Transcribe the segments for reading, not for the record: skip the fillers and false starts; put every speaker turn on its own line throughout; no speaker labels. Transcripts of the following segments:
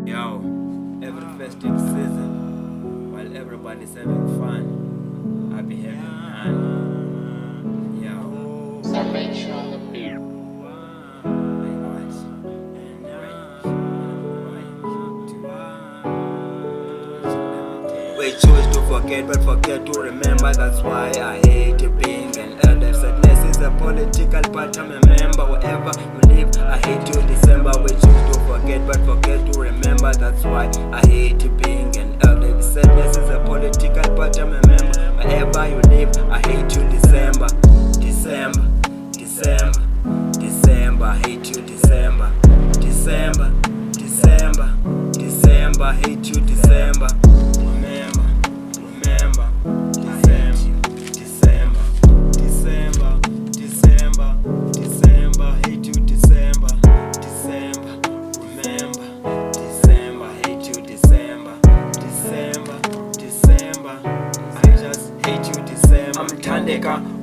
Yo, every festive season, while everybody's having fun, I be having none. Yo, we choose to forget, but forget to remember. That's why I hate being an elder. Sadness is a political part. I'm a member. Wherever you live, I hate you. December. We choose to forget, but forget to remember. That's why I hate being an elder. Sadness is a political part. I'm a member. Wherever you live, I hate you. December, December, December, December. I hate you. December, December, December, December. I hate you. December.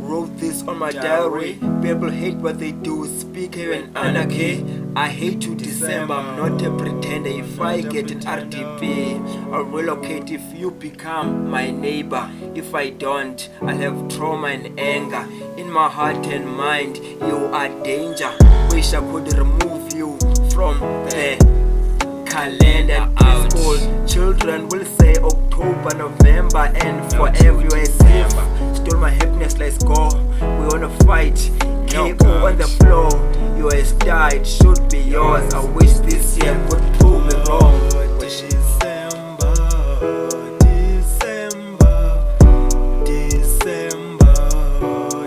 Wrote this on my diary. People hate what they do, speak even anarchy. I hate you, December. I'm not a pretender. If I get an RTP, I'll relocate if you become my neighbor. If I don't, I'll have trauma and anger in my heart and mind. You are danger. Wish I could remove you from the calendar. School children will say October, November, and forever you are safe. Stole my happiness, let's go. We wanna fight. KO on the floor. US died, should be yours. I wish this year could prove me wrong. December, December, December,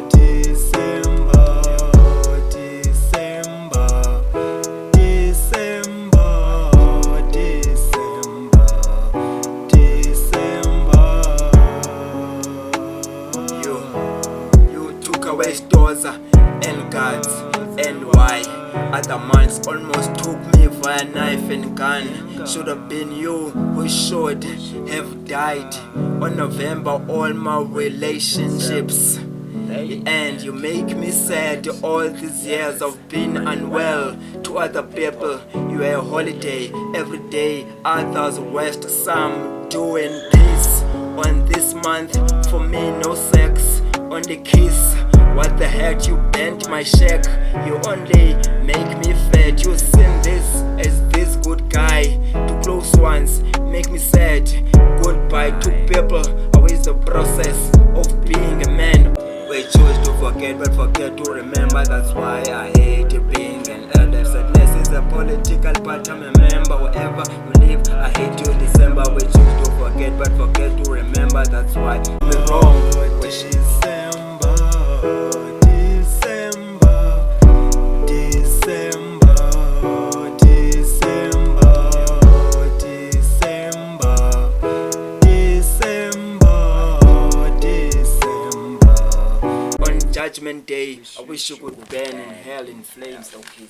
December, December, December, December. You took away stores and guards, and why? Other months almost took me via knife and gun. Should have been you who should have died. On November, all my relationships. And you make me sad. All these years I've been unwell. To other people, you are a holiday every day. Others rest, some doing peace. On this month, for me, no sex, only kiss. What the heck, you bent my check. You only make me fed. You seen this as this good guy. To close ones, make me sad. Goodbye to people, always the process of being a man. We choose to forget, but forget to remember. That's why I hate being an elder. Sadness is a political part. I'm a member. Wherever you live, I hate you. December. We choose to forget, but forget to remember. That's why we're wrong. Judgment Day, I wish you could burn in hell in flames. Okay,